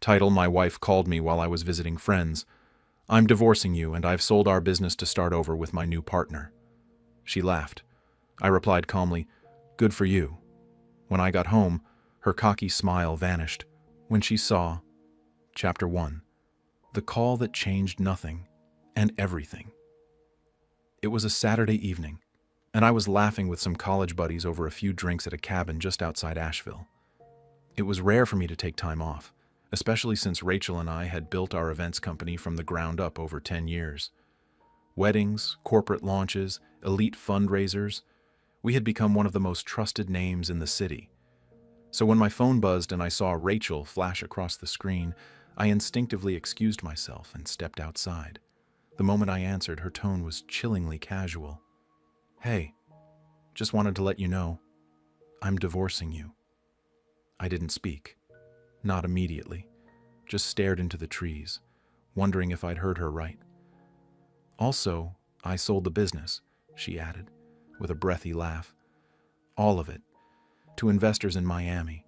Title: My wife called me while I was visiting friends. I'm divorcing you, and I've sold our business to start over with my new partner. She laughed. I replied calmly, Good for you. When I got home, her cocky smile vanished when she saw Chapter 1. The call that changed nothing and everything. It was a Saturday evening, and I was laughing with some college buddies over a few drinks at a cabin just outside Asheville. It was rare for me to take time off, especially since Rachel and I had built our events company from the ground up over 10 years. Weddings, corporate launches, elite fundraisers, we had become one of the most trusted names in the city. So when my phone buzzed and I saw Rachel flash across the screen, I instinctively excused myself and stepped outside. The moment I answered, her tone was chillingly casual. Hey, just wanted to let you know, I'm divorcing you. I didn't speak. Not immediately. Just stared into the trees, wondering if I'd heard her right. Also, I sold the business, she added, with a breathy laugh. All of it. To investors in Miami.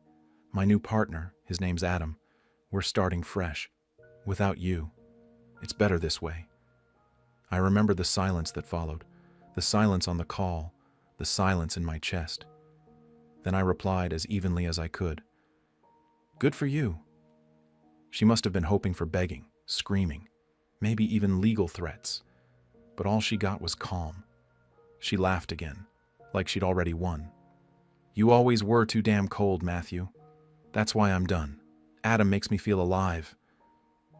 My new partner, his name's Adam. We're starting fresh. Without you. It's better this way. I remember the silence that followed. The silence on the call. The silence in my chest. Then I replied as evenly as I could. Good for you. She must have been hoping for begging, screaming, maybe even legal threats. But all she got was calm. She laughed again, like she'd already won. You always were too damn cold, Matthew. That's why I'm done. Adam makes me feel alive.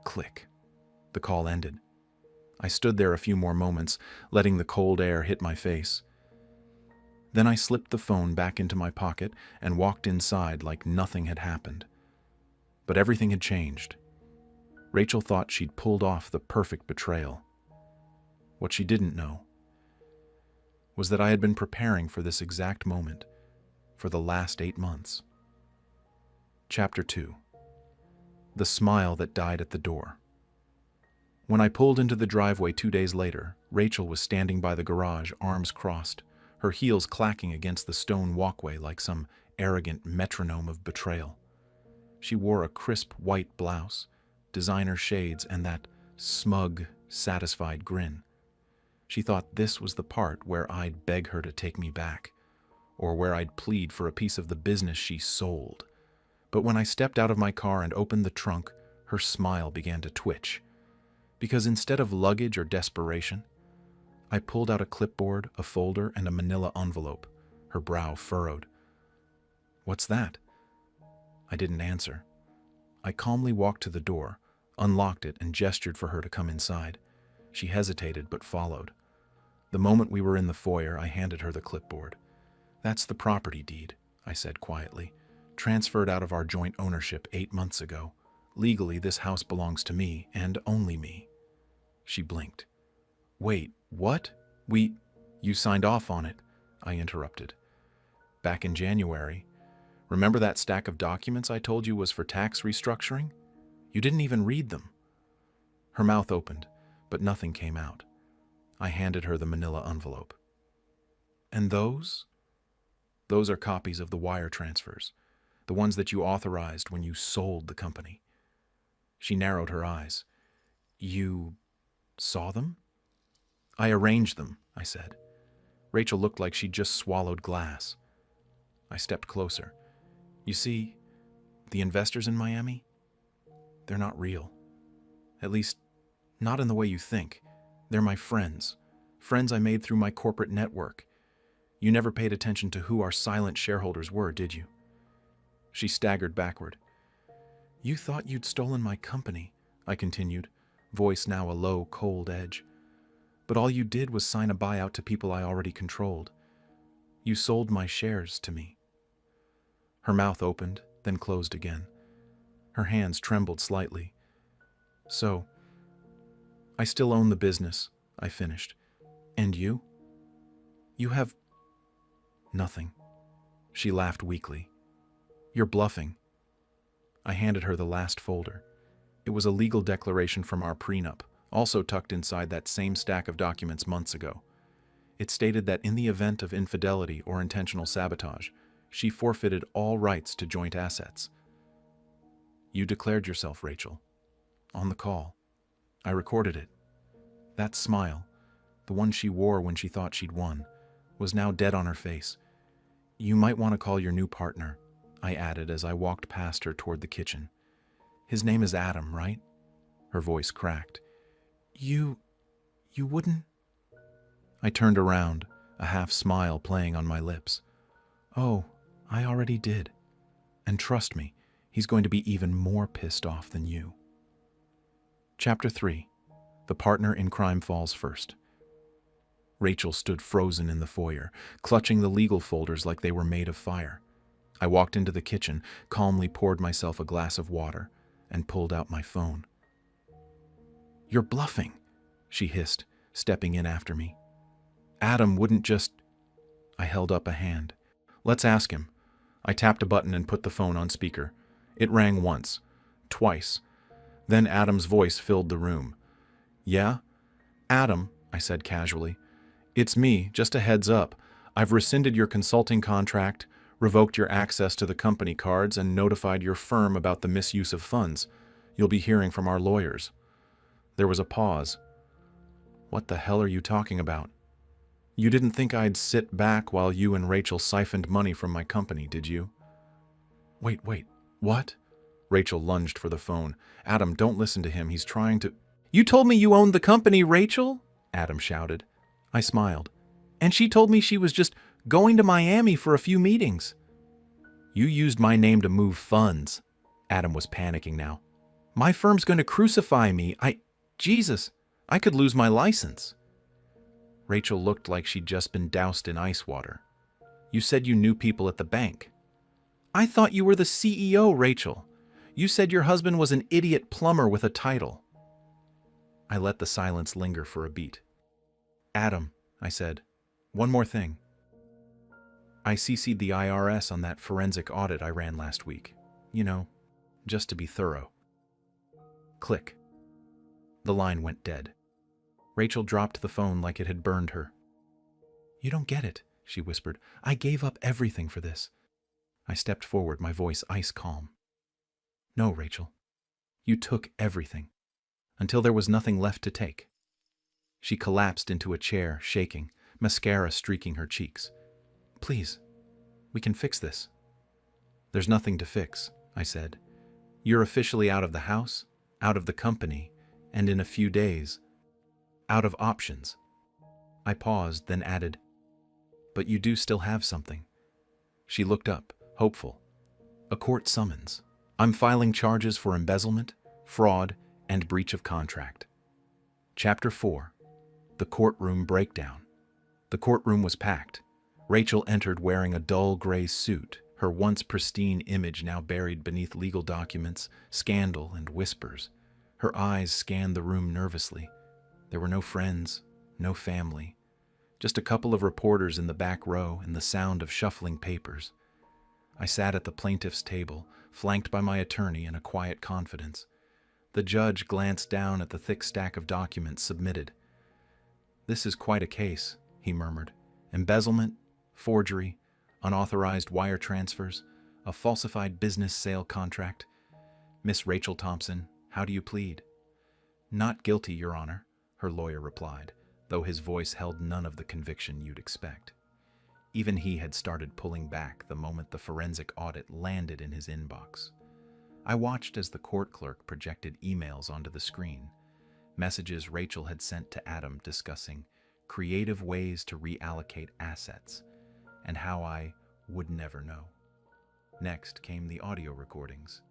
Click. The call ended. I stood there a few more moments, letting the cold air hit my face. Then I slipped the phone back into my pocket and walked inside like nothing had happened. But everything had changed. Rachel thought she'd pulled off the perfect betrayal. What she didn't know was that I had been preparing for this exact moment for the last 8 months. Chapter 2. The smile that died at the door. When I pulled into the driveway 2 days later, Rachel was standing by the garage, arms crossed, her heels clacking against the stone walkway like some arrogant metronome of betrayal. She wore a crisp white blouse, designer shades, and that smug, satisfied grin. She thought this was the part where I'd beg her to take me back, or where I'd plead for a piece of the business she sold. But when I stepped out of my car and opened the trunk, her smile began to twitch. Because instead of luggage or desperation, I pulled out a clipboard, a folder, and a manila envelope, her brow furrowed. What's that? I didn't answer. I calmly walked to the door, unlocked it, and gestured for her to come inside. She hesitated but followed. The moment we were in the foyer, I handed her the clipboard. That's the property deed, I said quietly. Transferred out of our joint ownership 8 months ago. Legally, this house belongs to me, and only me. She blinked. Wait, what? You signed off on it, I interrupted. Back in January. Remember that stack of documents I told you was for tax restructuring? You didn't even read them. Her mouth opened, but nothing came out. I handed her the manila envelope. And those? Those are copies of the wire transfers, the ones that you authorized when you sold the company. She narrowed her eyes. You saw them? I arranged them, I said. Rachel looked like she'd just swallowed glass. I stepped closer. You see, the investors in Miami, they're not real. At least, not in the way you think. They're my friends. Friends I made through my corporate network. You never paid attention to who our silent shareholders were, did you? She staggered backward. You thought you'd stolen my company, I continued, voice now a low, cold edge. But all you did was sign a buyout to people I already controlled. You sold my shares to me. Her mouth opened, then closed again. Her hands trembled slightly. So, I still own the business, I finished. And you? You have nothing. She laughed weakly. You're bluffing. I handed her the last folder. It was a legal declaration from our prenup, also tucked inside that same stack of documents months ago. It stated that in the event of infidelity or intentional sabotage, she forfeited all rights to joint assets. You declared yourself, Rachel. On the call. I recorded it. That smile, the one she wore when she thought she'd won, was now dead on her face. You might want to call your new partner, I added as I walked past her toward the kitchen. His name is Adam, right? Her voice cracked. You wouldn't? I turned around, a half smile playing on my lips. Oh, I already did. And trust me, he's going to be even more pissed off than you. Chapter 3. The partner in crime falls first. Rachel stood frozen in the foyer, clutching the legal folders like they were made of fire. I walked into the kitchen, calmly poured myself a glass of water, and pulled out my phone. You're bluffing, she hissed, stepping in after me. Adam wouldn't just... I held up a hand. Let's ask him. I tapped a button and put the phone on speaker. It rang once, twice. Then Adam's voice filled the room. Yeah? Adam, I said casually. It's me, just a heads up. I've rescinded your consulting contract, revoked your access to the company cards, and notified your firm about the misuse of funds. You'll be hearing from our lawyers. There was a pause. What the hell are you talking about? You didn't think I'd sit back while you and Rachel siphoned money from my company, did you? Wait, what? Rachel lunged for the phone. Adam, don't listen to him. He's trying to... You told me you owned the company, Rachel? Adam shouted. I smiled. And she told me she was just going to Miami for a few meetings. You used my name to move funds. Adam was panicking now. My firm's going to crucify me. Jesus, I could lose my license. Rachel looked like she'd just been doused in ice water. You said you knew people at the bank. I thought you were the CEO, Rachel. You said your husband was an idiot plumber with a title. I let the silence linger for a beat. Adam, I said, one more thing. I CC'd the IRS on that forensic audit I ran last week. You know, just to be thorough. Click. The line went dead. Rachel dropped the phone like it had burned her. You don't get it, she whispered. I gave up everything for this. I stepped forward, my voice ice calm. No, Rachel. You took everything, until there was nothing left to take. She collapsed into a chair, shaking, mascara streaking her cheeks. Please, we can fix this. There's nothing to fix, I said. You're officially out of the house, out of the company, and in a few days, out of options. I paused, then added, but you do still have something. She looked up, hopeful. A court summons. I'm filing charges for embezzlement, fraud, and breach of contract. Chapter 4. The courtroom breakdown. The courtroom was packed. Rachel entered wearing a dull gray suit, her once pristine image now buried beneath legal documents, scandal, and whispers. Her eyes scanned the room nervously. There were no friends, no family, just a couple of reporters in the back row and the sound of shuffling papers. I sat at the plaintiff's table, flanked by my attorney in a quiet confidence. The judge glanced down at the thick stack of documents submitted. This is quite a case, he murmured. Embezzlement, forgery, unauthorized wire transfers, a falsified business sale contract. Miss Rachel Thompson, how do you plead? Not guilty, Your Honor, her lawyer replied, though his voice held none of the conviction you'd expect. Even he had started pulling back the moment the forensic audit landed in his inbox. I watched as the court clerk projected emails onto the screen, messages Rachel had sent to Adam discussing creative ways to reallocate assets, and how I would never know. Next came the audio recordings.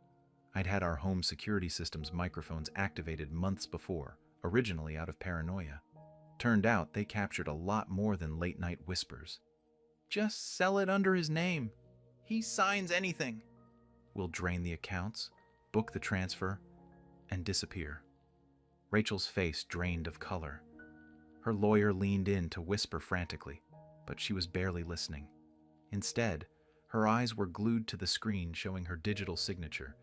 I'd had our home security system's microphones activated months before, originally out of paranoia. Turned out they captured a lot more than late-night whispers. Just sell it under his name. He signs anything. We'll drain the accounts, book the transfer, and disappear. Rachel's face drained of color. Her lawyer leaned in to whisper frantically, but she was barely listening. Instead, her eyes were glued to the screen showing her digital signature,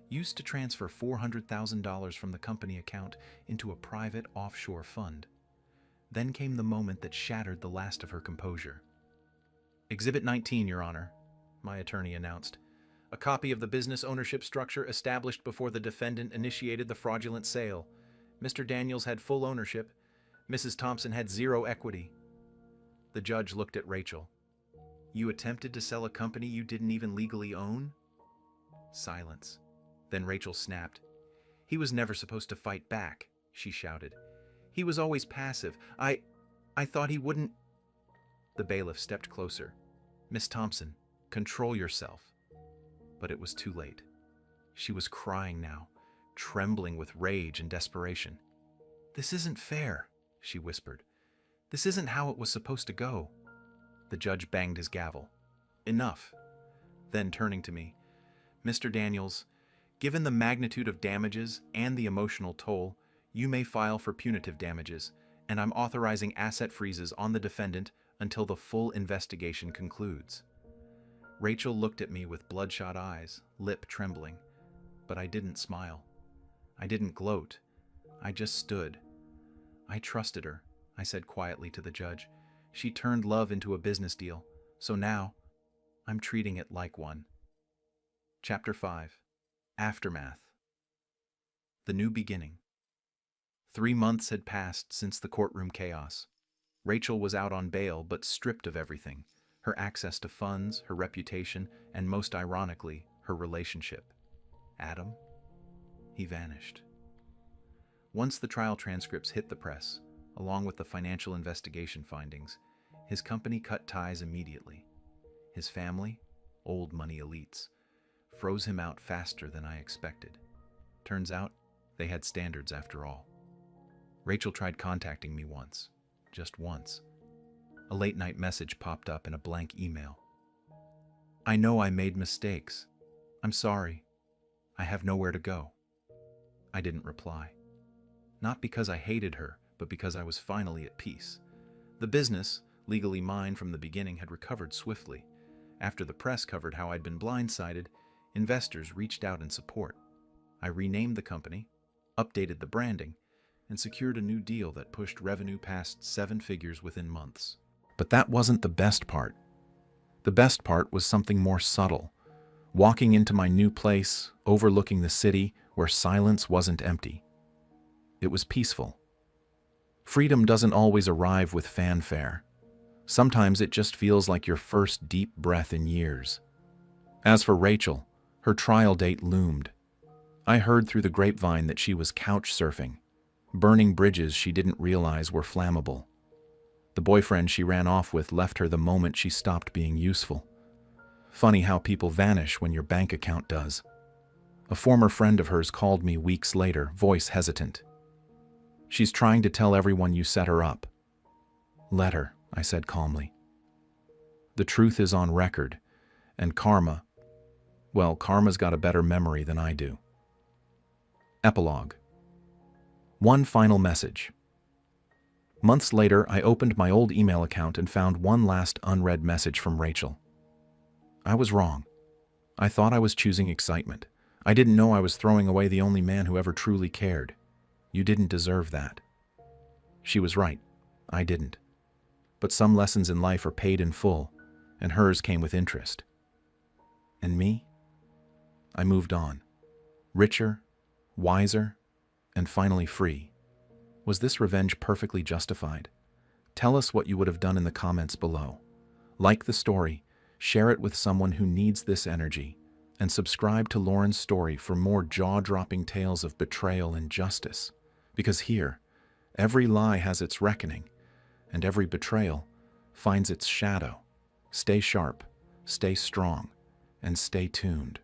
used to transfer $400,000 from the company account into a private offshore fund. Then came the moment that shattered the last of her composure. Exhibit 19, Your Honor, my attorney announced. a copy of the business ownership structure established before the defendant initiated the fraudulent sale. Mr. Daniels had full ownership. Mrs. Thompson had zero equity. The judge looked at Rachel. You attempted to sell a company you didn't even legally own? Silence. Then Rachel snapped. He was never supposed to fight back, she shouted. He was always passive. I thought he wouldn't. The bailiff stepped closer. Miss Thompson, control yourself. But it was too late. She was crying now, trembling with rage and desperation. This isn't fair, she whispered. This isn't how it was supposed to go. The judge banged his gavel. Enough. Then turning to me, Mr. Daniels, given the magnitude of damages and the emotional toll, you may file for punitive damages, and I'm authorizing asset freezes on the defendant until the full investigation concludes. Rachel looked at me with bloodshot eyes, lip trembling, but I didn't smile. I didn't gloat. I just stood. I trusted her, I said quietly to the judge. She turned love into a business deal, so now I'm treating it like one. Chapter 5. Aftermath. The new beginning. 3 months had passed since the courtroom chaos. Rachel was out on bail but stripped of everything, her access to funds, her reputation, and most ironically, her relationship. Adam? He vanished. Once the trial transcripts hit the press, along with the financial investigation findings, his company cut ties immediately. His family, old money elites, froze him out faster than I expected. Turns out, they had standards after all. Rachel tried contacting me once, just once. A late-night message popped up in a blank email. I know I made mistakes. I'm sorry. I have nowhere to go. I didn't reply. Not because I hated her, but because I was finally at peace. The business, legally mine from the beginning, had recovered swiftly. After the press covered how I'd been blindsided, investors reached out in support. I renamed the company, updated the branding, and secured a new deal that pushed revenue past 7 figures within months. But that wasn't the best part. The best part was something more subtle. Walking into my new place, overlooking the city, where silence wasn't empty. It was peaceful. Freedom doesn't always arrive with fanfare. Sometimes it just feels like your first deep breath in years. As for Rachel, her trial date loomed. I heard through the grapevine that she was couch surfing, burning bridges she didn't realize were flammable. The boyfriend she ran off with left her the moment she stopped being useful. Funny how people vanish when your bank account does. A former friend of hers called me weeks later, voice hesitant. She's trying to tell everyone you set her up. Let her, I said calmly. The truth is on record, and karma's got a better memory than I do. Epilogue. One final message. Months later, I opened my old email account and found one last unread message from Rachel. I was wrong. I thought I was choosing excitement. I didn't know I was throwing away the only man who ever truly cared. You didn't deserve that. She was right. I didn't. But some lessons in life are paid in full, and hers came with interest. And me? I moved on. Richer, wiser, and finally free. Was this revenge perfectly justified? Tell us what you would have done in the comments below. Like the story, share it with someone who needs this energy, and subscribe to Lauren's story for more jaw-dropping tales of betrayal and justice. Because here, every lie has its reckoning, and every betrayal finds its shadow. Stay sharp, stay strong, and stay tuned.